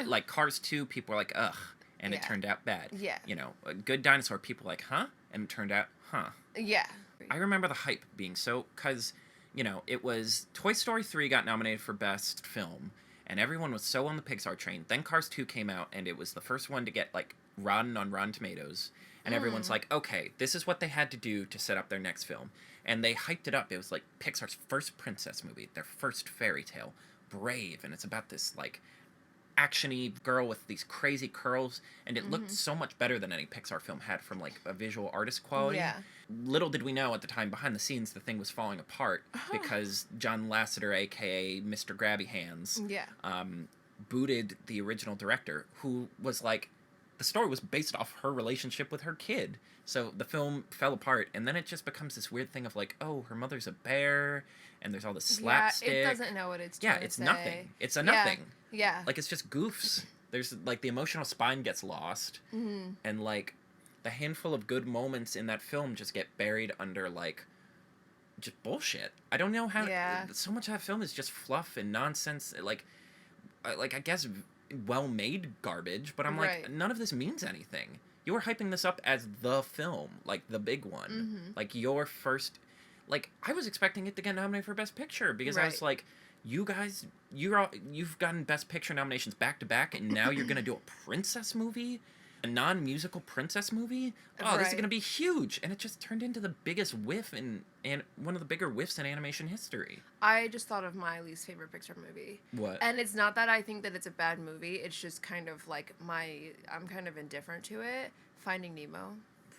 like Cars 2, people are like, ugh. And it Yeah. turned out bad. Yeah. You know, a Good Dinosaur, people are like, huh? And it turned out, huh. Yeah. I remember the hype being so, because, you know, it was Toy Story 3 got nominated for Best Film, and everyone was so on the Pixar train. Then Cars 2 came out, and it was the first one to get, like, rotten on Rotten Tomatoes. And everyone's like, okay, this is what they had to do to set up their next film. And they hyped it up. It was, like, Pixar's first princess movie, their first fairy tale, Brave. And it's about this, like, action-y girl with these crazy curls, and it looked so much better than any Pixar film had from, like, a visual artist quality. Yeah. Little did we know at the time, behind the scenes, the thing was falling apart because John Lasseter, a.k.a. Mr. Grabby Hands, Yeah. booted the original director, who was like, the story was based off her relationship with her kid. So the film fell apart, and then it just becomes this weird thing of like, oh, her mother's a bear, and there's all this slapstick. Yeah, it doesn't know what it's trying it's to say. nothing. It's a Yeah. nothing. Yeah. Like, it's just goofs. There's, like, the emotional spine gets lost, and, like, the handful of good moments in that film just get buried under, like, just bullshit. I don't know how... Yeah. So much of that film is just fluff and nonsense. Like, I guess well-made garbage, but I'm like, Right. none of this means anything. You were hyping this up as the film, like, the big one. Like, your first... Like, I was expecting it to get nominated for Best Picture, because I was Right. like, you guys, you've gotten Best Picture nominations back-to-back, and now you're gonna do a princess movie? A non-musical princess movie? Oh, this is Right. gonna be huge! And it just turned into the biggest whiff and one of the bigger whiffs in animation history. I just thought of my least favorite Pixar movie. What? And it's not that I think that it's a bad movie. It's just kind of like I'm kind of indifferent to it. Finding Nemo.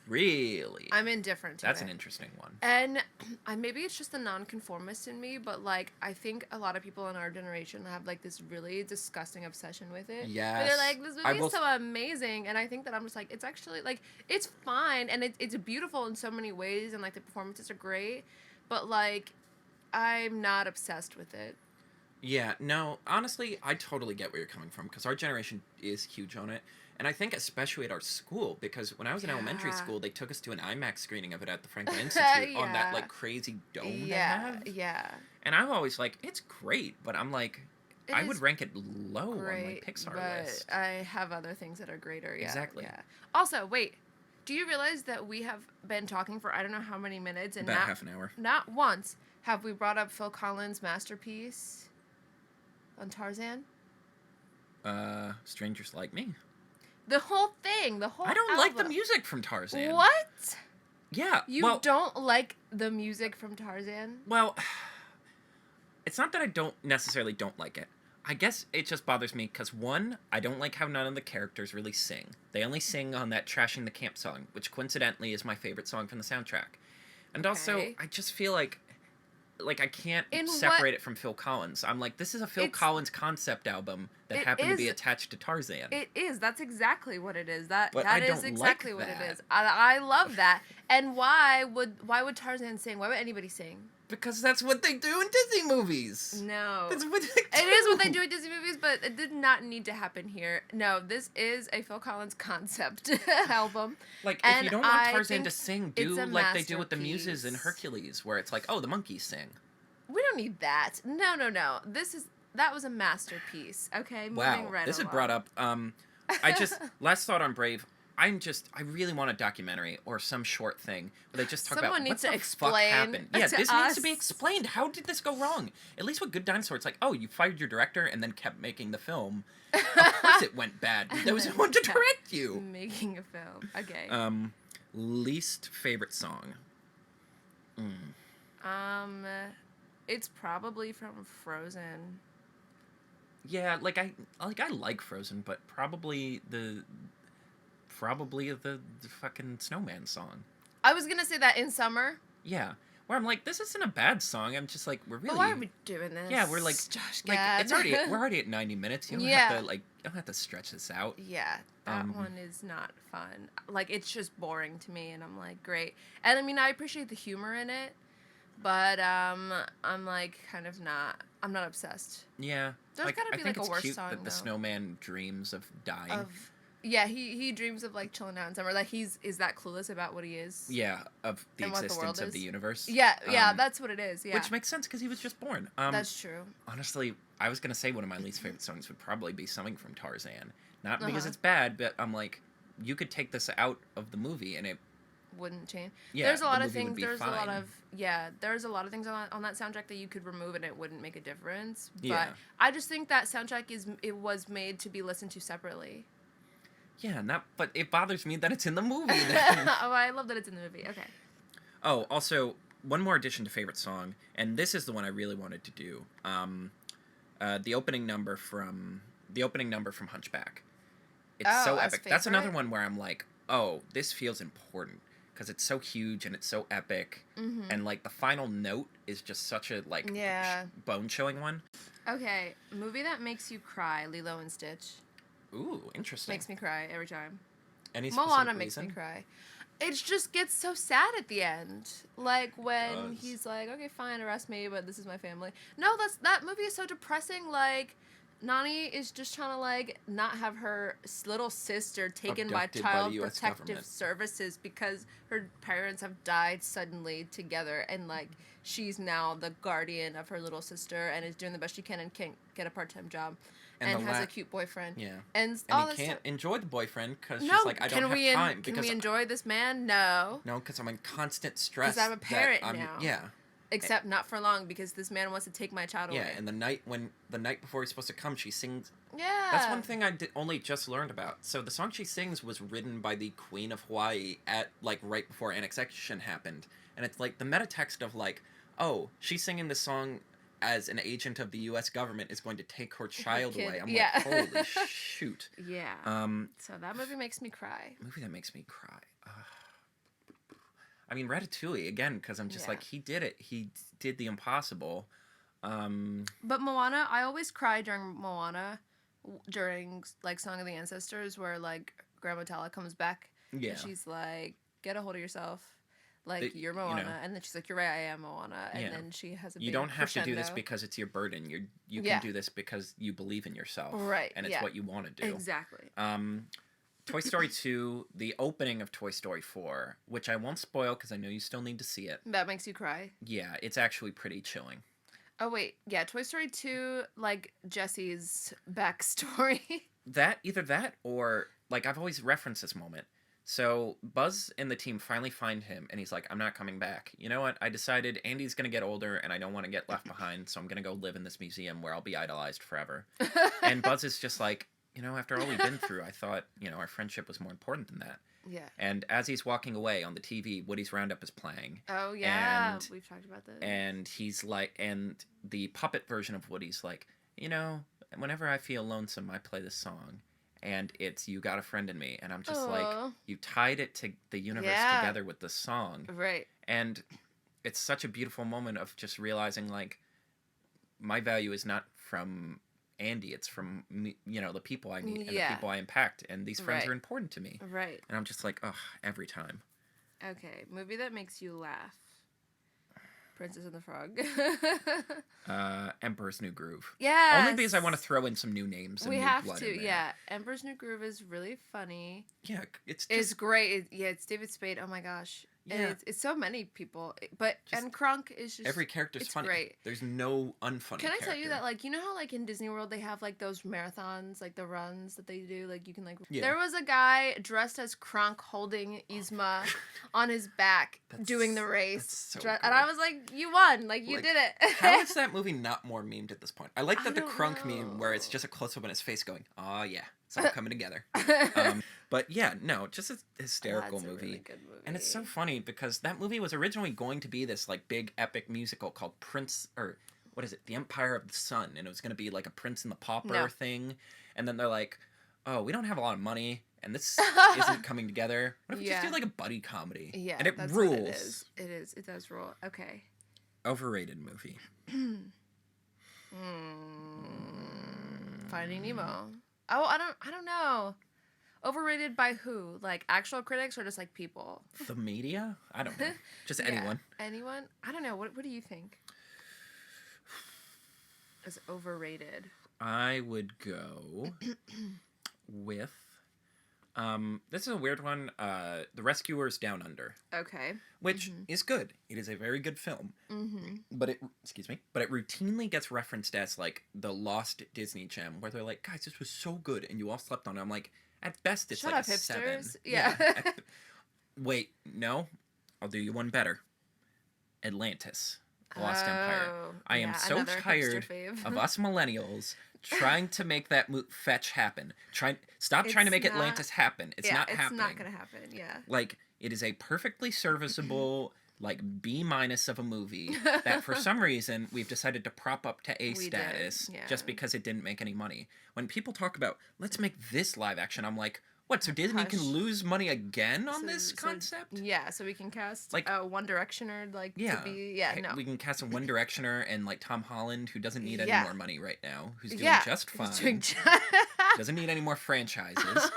Really? I'm indifferent to That's it. an interesting one. And maybe it's just the nonconformist in me, but like I think a lot of people in our generation have like this really disgusting obsession with it. Where Yes. they're like, this I movie will is so amazing, and I think that I'm just like, it's actually like it's fine, and it's beautiful in so many ways, and like the performances are great, but like I'm not obsessed with it. Yeah, no, honestly, I totally get where you're coming from, because our generation is huge on it. And I think especially at our school, because when I was in elementary Yeah. school, they took us to an IMAX screening of it at the Franklin Institute on that, Yeah. like, crazy dome they Yeah, have. yeah. And I'm always like, it's great, but I'm like, It I would is rank it low on my Great, Pixar but list. I have other things that are greater. Yeah, Exactly. Yeah. Also, wait. Do you realize that we have been talking for I don't know how many minutes, and About not half an hour. not once have we brought up Phil Collins' masterpiece on Tarzan? Strangers Like Me. The whole thing, the whole. I don't like the album. music from Tarzan. What? Yeah. You don't like the music from Tarzan? Well, it's not that I don't like it. I guess it just bothers me because, one, I don't like how none of the characters really sing. They only sing on that Trashing the Camp song, which coincidentally is my favorite song from the soundtrack. And also, Okay. I just feel like I can't In separate it from Phil Collins. I'm like, this is a Phil It's- Collins concept album that It happened to be is- attached to Tarzan. It is. That's exactly what it is. That But that I is don't exactly like what that. it is. I love that. And why would Tarzan sing? Why would anybody sing? Because that's what they do in Disney movies. No. That's what they do. It is what they do in Disney movies, but it did not need to happen here. No, this is a Phil Collins concept album. Like, if And you don't want I Tarzan think to sing, it's do a like they do with the muses in masterpiece. Hercules, where it's like, oh, the monkeys sing. We don't need that. No. That was a masterpiece. Okay, moving Wow, right this along. had brought up. I just last thought on Brave. I really want a documentary or some short thing where they just talk Someone about needs what to the fuck explain happened. Yeah, to this needs to be us. explained. How did this go wrong? At least with Good Dinosaur, it's like, oh, you fired your director and then kept making the film. Of course, it went bad. There was no one to direct you. Making a film. Okay. Least favorite song. It's probably from Frozen. Yeah, I like Frozen, but probably the fucking Snowman song. I was gonna say that In Summer. Yeah. where I'm like, this isn't a bad song. I'm just like, we're But really, why are we doing this? yeah, we're like, Josh like Gad. we're already at 90 minutes. You don't Yeah. have to like, you don't have to stretch this out. Yeah, that Um, one is not fun. Like, it's just boring to me, and I'm like, great. And I mean, I appreciate the humor in it, but I'm like, kind of not. I'm not obsessed. Yeah, There's like gotta I be, think like, a it's worse cute song, that the though. snowman dreams of dying. Yeah, he dreams of like chilling out in summer. Like, is that clueless about what he is? Yeah, of the And what the existence world of is? the universe. Yeah, that's what it is. Yeah, Which makes sense because he was just born. that's true. Honestly, I was gonna say one of my least favorite songs would probably be something from Tarzan. Not because Uh-huh. it's bad, but I'm like, you could take this out of the movie and it. Wouldn't change. Yeah, There's a the lot of movie would things. be There's a lot fine. of There's a lot of things on that soundtrack that you could remove and it wouldn't make a difference. But Yeah. I just think that soundtrack was made to be listened to separately. Yeah, but it bothers me that it's in the movie. Then. Oh, I love that it's in the movie. Okay. Oh, also one more addition to favorite song, and this is the one I really wanted to do. The opening number from Hunchback. It's Oh, so as epic. That's another favorite? one where I'm like, oh, this feels important because it's so huge and it's so epic, and like the final note is just such a like Yeah. bone chilling one. Okay. Movie that makes you cry. Lilo and Stitch Ooh, interesting. makes me cry every time. Any Moana specific makes reason? me cry. It just gets so sad at the end. Like when does. he's like, "Okay, fine, arrest me, but this is my family." No, that movie is so depressing. Like Nani is just trying to like not have her little sister taken by Abducted by Child the US Protective government. Services because her parents have died suddenly together, and like she's now the guardian of her little sister and is doing the best she can and can't get a part-time job, And and the has la- a cute boyfriend. Yeah. And And all he this can't stuff. enjoy the boyfriend because No, she's like, I don't have time. Can because we enjoy this man? No. No, because I'm in constant stress. 'Cause I'm a that parent I'm- now. Yeah. Except not for long because this man wants to take my child Yeah, away. and the night before he's supposed to come, she sings. Yeah. That's one thing only just learned about. So the song she sings was written by the Queen of Hawaii at like right before annexation happened, and it's like the meta text of like, oh, she's singing this song as an agent of the U.S. government is going to take her child kid, away. I'm yeah. like, holy shoot. Yeah. So that movie makes me cry. Movie that makes me cry. I mean, Ratatouille again, because I'm just Yeah. like, he did it. He did the impossible. But Moana, I always cry during Moana, during like Song of the Ancestors, where like Grandma Tala comes back. Yeah. And she's like, "Get a hold of yourself." Like, you're you know. Moana. And then she's like, "You're right, I am Moana." And Yeah. then she has a You big don't have to do this crescendo. because it's your burden. You Yeah. can do this because you believe in yourself. Right, And it's yeah. what you want to do. Exactly. Toy Story 2, the opening of Toy Story 4, which I won't spoil because I know you still need to see it. That makes you cry. Yeah, it's actually pretty chilling. Oh wait, yeah, Toy Story 2, like Jesse's backstory. Either that or, like, I've always referenced this moment. So Buzz and the team finally find him, and he's like, I'm not coming back. You know what? I decided Andy's going to get older, and I don't want to get left behind, so I'm going to go live in this museum where I'll be idolized forever. And Buzz is just like, after all we've been through, I thought, our friendship was more important than that. Yeah. And as he's walking away on the TV, Woody's Roundup is playing. Oh yeah, And- we've talked about this. And he's like, and the puppet version of Woody's like, whenever I feel lonesome, I play this song. And it's You Got a Friend in Me. And I'm just like, Aw. you tied it to the universe Yeah. together with the song. Right. And it's such a beautiful moment of just realizing, like, my value is not from Andy. It's from me, the people I meet and the Yeah. people I impact. And these friends Right. are important to me. Right. And I'm just like, ugh, every time. Okay, movie that makes you laugh. Princess and the Frog. Emperor's New Groove. Yeah. Only because I want to throw in some new names and We new have blood to, in there. yeah. Emperor's New Groove is really funny. Yeah, it's just It's great. It's David Spade. Oh my gosh. And Yeah. it's so many people. But Just and Kronk is just every character's it's funny. great. There's no unfunny. Can I tell you character. that, like, you know how, like, in Disney World they have, like, those marathons, like, the runs that they do? Like, you can, like... Yeah. There was a guy dressed as Kronk holding Yzma on his back doing the race. that's so And good. I was like, you won. Like, you Like, did it. How is that movie not more memed at this point? I like I that the don't Crunk meme where it's know. just a close up on his face going, "Oh yeah, it's all coming together." But yeah, no, just a hysterical That's a movie. really good movie. And it's so funny because that movie was originally going to be this like big epic musical called Prince, or what is it, The Empire of the Sun, and it was going to be like a Prince and the Pauper No. thing. And then they're like, "Oh, we don't have a lot of money, and this isn't coming together. What if we just do like a buddy comedy? Yeah, and it that's rules. what it is. It is. It does rule. Okay. Overrated movie. Finding Nemo. Oh, I don't know. Overrated by who? Like actual critics or just like people? The media? I don't know. Just Yeah, anyone. Anyone? I don't know. What do you think? Is overrated. I would go with this is a weird one. The Rescuers Down Under. Okay. Which is good. It is a very good film. But it routinely gets referenced as like the lost Disney gem, where they're like, guys, this was so good, and you all slept on it. I'm like, at best, it's Shut like up, a hipsters. 7. Yeah. Wait, no, I'll do you one better. Atlantis, Lost Empire. I am so tired of us millennials trying to make that fetch happen. Stop trying to make Atlantis happen. It's not happening. It's not gonna happen. Yeah. Like, it is a perfectly serviceable, like, B- of a movie that for some reason we've decided to prop up to A status just because it didn't make any money. When people talk about, let's make this live action, I'm like, what, so Disney can lose money again on this concept? Yeah, so we can cast like One Directioner, like, to be, no. We can cast a One Directioner and, like, Tom Holland, who doesn't need any more money right now, who's doing just fine. Doesn't need any more franchises.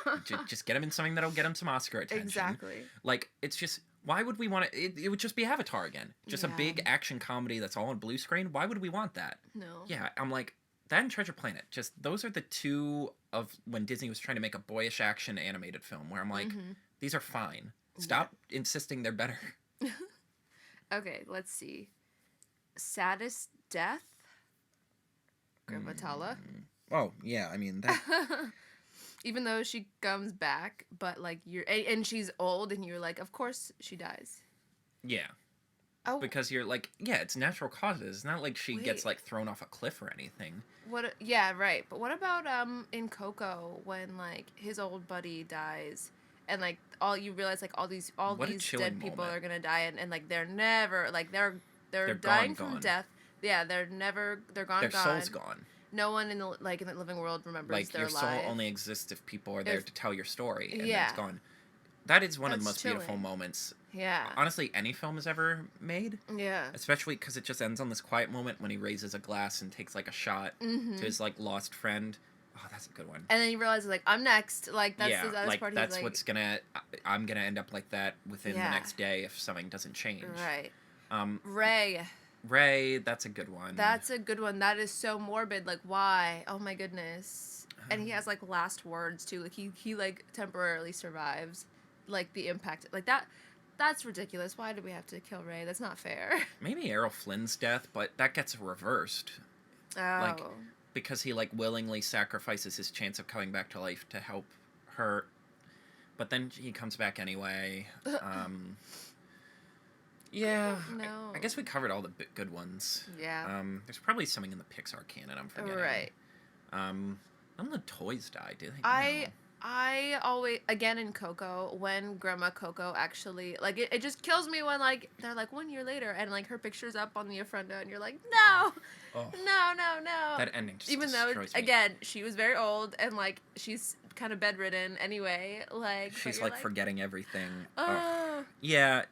Just get him in something that'll get him some Oscar attention. Exactly. Like, it's just, why would we want it? It would just be Avatar again. Just a big action comedy that's all on blue screen. Why would we want that? No. Yeah, I'm like, that and Treasure Planet. Just, those are the two of when Disney was trying to make a boyish action animated film where I'm like, these are fine. Stop insisting they're better. Okay, let's see. Saddest Death? Gravatala. Oh, yeah, I mean, that... Even though she comes back, but, like, and she's old, and you're like, of course she dies. Yeah. Oh. Because you're like, yeah, it's natural causes. It's not like she gets, like, thrown off a cliff or anything. What? Yeah, right. But what about in Coco when like his old buddy dies and like you realize like all these dead people are gonna die and like they're never like they're dying from death. Yeah, they're gone. Their soul's gone. No one in the living world remembers like their your life. soul only exists if people are there to tell your story and yeah. it's gone. That is one of the most beautiful moments. Yeah. Honestly, any film has ever made. Yeah. Especially because it just ends on this quiet moment when he raises a glass and takes like a shot to his like lost friend. Oh, that's a good one. And then he realizes like I'm next. Like that's the like part. That's what's gonna. I'm gonna end up like that within the next day if something doesn't change. Right. Ray, that's a good one. That's a good one. That is so morbid. Like why? Oh my goodness. And he has like last words too. Like he like temporarily survives. Like the impact like that's ridiculous. Why do we have to kill Ray? That's not fair. Maybe Errol Flynn's death, but that gets reversed. Oh. Like because he like willingly sacrifices his chance of coming back to life to help her. But then he comes back anyway. Yeah. No. I guess we covered all the good ones. Yeah. There's probably something in the Pixar canon I'm forgetting. Right. None of the toys died, do they? I always, again in Coco, when Grandma Coco actually, like, it just kills me when, like, they're like 1 year later and, like, her picture's up on the ofrenda and you're like, no, no. That ending just Even though, destroys me. again, she was very old and, like, she's kind of bedridden anyway, like. She's, like, forgetting everything. Yeah.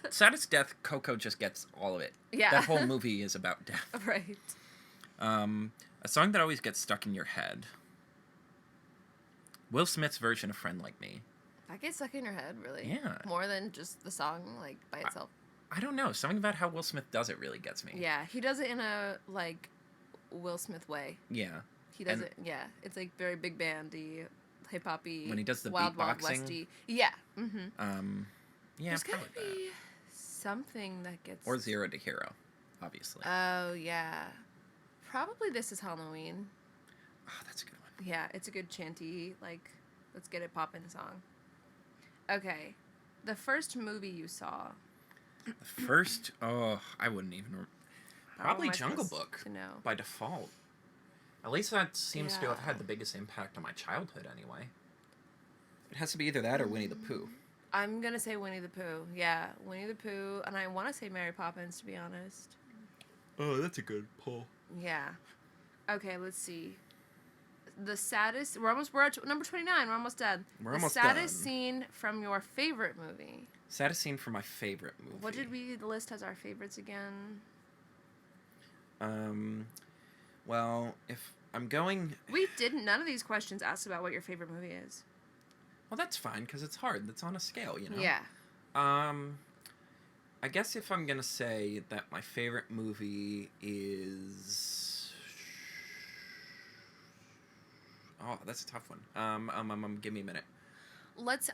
Saddest Death, Coco just gets all of it. Yeah. That whole movie is about death. Right. A song that always gets stuck in your head. Will Smith's version of Friend Like Me. That gets stuck in your head, really. Yeah. More than just the song, like, by itself. I don't know. Something about how Will Smith does it really gets me. Yeah, he does it in a, like, Will Smith way. Yeah. He does it, yeah. It's, like, very big bandy, hip-hop-y. When he does the Wild beatboxing. Westy. Yeah. Mm-hmm. Yeah, There's gotta probably be something that gets... Or Zero to Hero, obviously. Oh, yeah. Probably This Is Halloween. Oh, that's a good one. Yeah, it's a good chanty, like, let's get it poppin' song. Okay. The first movie you saw. The first, I wouldn't even... Probably Jungle Book. To know? By default. At least that seems to have had the biggest impact on my childhood, anyway. It has to be either that or Winnie the Pooh. I'm gonna say Winnie the Pooh. Yeah, Winnie the Pooh, and I want to say Mary Poppins, to be honest. Oh, that's a good pull. Yeah. Okay, let's see. the saddest. We're at number 29. We're almost done. We're almost the saddest done. scene from your favorite movie. Saddest scene from my favorite movie. What did we list as our favorites again? Well, if I'm going... We didn't. None of these questions asked about what your favorite movie is. Well, that's fine, because it's hard. That's on a scale, you know? Yeah. I guess if I'm going to say that my favorite movie is... Oh, that's a tough one. Give me a minute.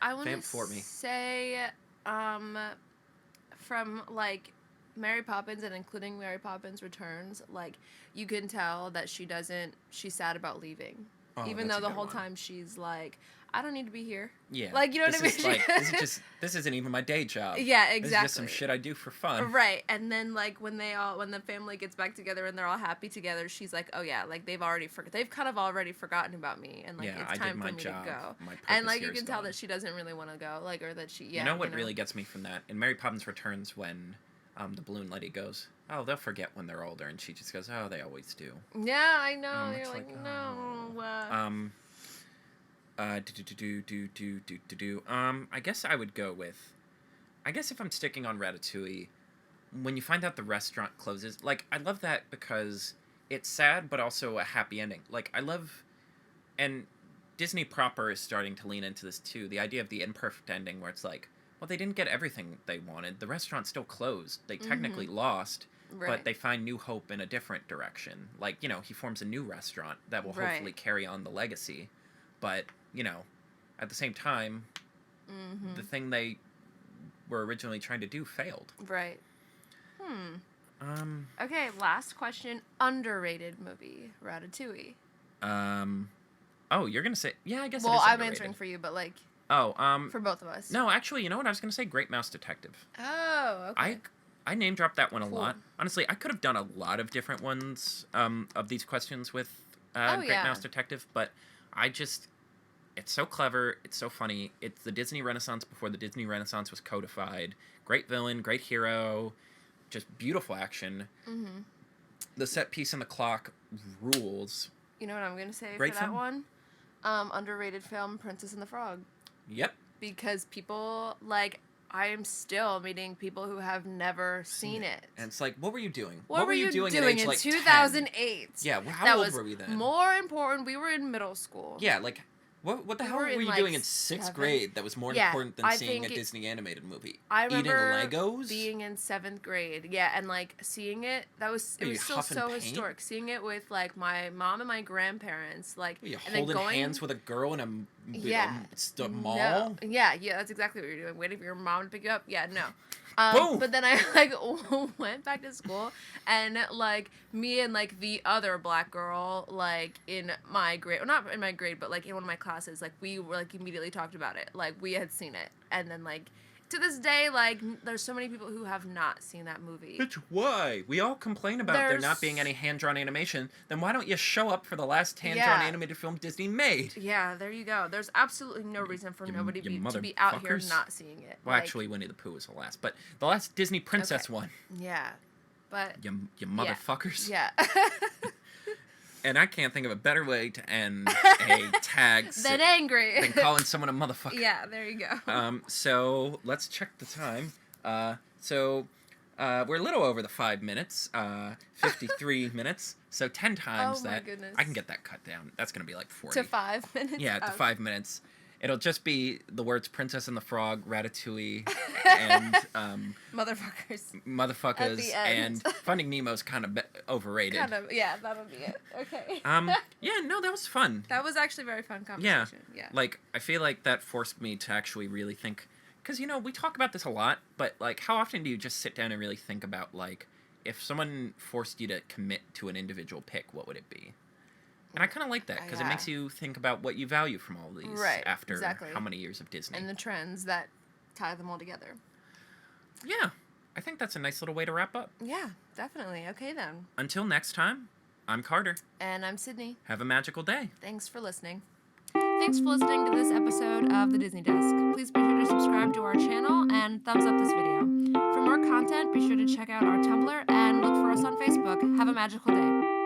I want Vamp to for me. say, from, like, Mary Poppins and including Mary Poppins Returns, like, you can tell that she's sad about leaving. Oh, Even that's though a the good whole one. time she's like, I don't need to be here. Yeah. Like, you know what I mean? Is like, this isn't even my day job. Yeah, This exactly. is just some shit I do for fun. Right, and then like when the family gets back together and they're all happy together, she's like, oh yeah, like they've kind of already forgotten about me, and like Yeah, it's I did time my for me job. to go. My And purpose like here you is can tell done. that she doesn't really want to go, like, or that she You know what really gets me from that? In Mary Poppins Returns, when the balloon lady goes, oh, they'll forget when they're older, and she just goes, oh, they always do. Yeah, I know. It's You're like, like, no. I guess I would go with... I guess if I'm sticking on Ratatouille, when you find out the restaurant closes... Like, I love that because it's sad, but also a happy ending. Like, I love... And Disney proper is starting to lean into this, too. The idea of the imperfect ending where it's like, well, they didn't get everything they wanted. The restaurant still closed. They technically lost, Right. but they find new hope in a different direction. Like, you know, he forms a new restaurant that will Right. hopefully carry on the legacy. But, you know, at the same time, the thing they were originally trying to do failed. Right. Okay, last question. Underrated movie, Ratatouille. Oh, you're gonna say... Yeah, I guess Well, it is I'm underrated. answering for you, but like For both of us. No, actually, you know what? I was gonna say Great Mouse Detective. Oh, okay. I name dropped that one a Cool. lot. Honestly, I could have done a lot of different ones of these questions with Oh, Great yeah. Mouse Detective, but it's so clever, it's so funny. It's the Disney Renaissance before the Disney Renaissance was codified. Great villain, great hero, just beautiful action. The set piece and the clock rules. You know what I'm gonna say Great for that film. one? Underrated film, Princess and the Frog. Yep. Because people, like, I am still meeting people who have never seen it. And it's like, what were you doing? What were you doing at age, in like, 10? 2008? Yeah, well, how that old was were we then? More important, we were in middle school. Yeah, like, what the We hell were were in, you like, doing in 6th 7th. grade that was more Yeah, important than I seeing a think Disney animated movie? I remember Eating Legos? being in 7th grade. Yeah, and like seeing it, it Were was you still huffing so paint? historic. Seeing it with like my mom and my grandparents, like, Were you and then holding going hands with a girl in a Yeah. mall? No. Yeah, that's exactly what you're doing. Waiting for your mom to pick you up. Yeah, no. Boom! But then I like went back to school, and like me and like the other black girl like in my grade, well, not in my grade, but like in one of my classes, like we were like immediately talked about it. Like we had seen it, and then like to this day, like there's so many people who have not seen that movie. Bitch, why? We all complain about there There's- not being any hand-drawn animation. Then why don't you show up for the last hand-drawn Yeah. animated film Disney made? Yeah, there you go. There's absolutely no reason for you nobody to be out here motherfuckers. not seeing it. Well, Like, actually, Winnie the Pooh was the last, but the last Disney princess Okay. one. yeah, but You motherfuckers. yeah. And I can't think of a better way to end a tag Then angry. than calling someone a motherfucker. Yeah, there you go. So let's check the time. We're a little over the 5 minutes, 53 minutes. So 10 times Oh my that. goodness. I can get that cut down. That's going to be like 40. To 5 minutes. Yeah, to Okay. 5 minutes. It'll just be the words Princess and the Frog, Ratatouille, and Motherfuckers. motherfuckers, At the end. and Finding Nemo's kind of overrated. Kind of. Yeah, that'll be it. Okay. Yeah, no, that was fun. That was actually a very fun Yeah. conversation. Yeah. Like, I feel like that forced me to actually really think, because, you know, we talk about this a lot, but, like, how often do you just sit down and really think about, like, if someone forced you to commit to an individual pick, what would it be? And I kind of like that, because it Yeah. makes you think about what you value from all these Right, after exactly. how many years of Disney. And the trends that tie them all together. Yeah, I think that's a nice little way to wrap up. Yeah, definitely. Okay, then. Until next time, I'm Carter. And I'm Sydney. Have a magical day. Thanks for listening. Thanks for listening to this episode of The Disney Desk. Please be sure to subscribe to our channel and thumbs up this video. For more content, be sure to check out our Tumblr and look for us on Facebook. Have a magical day.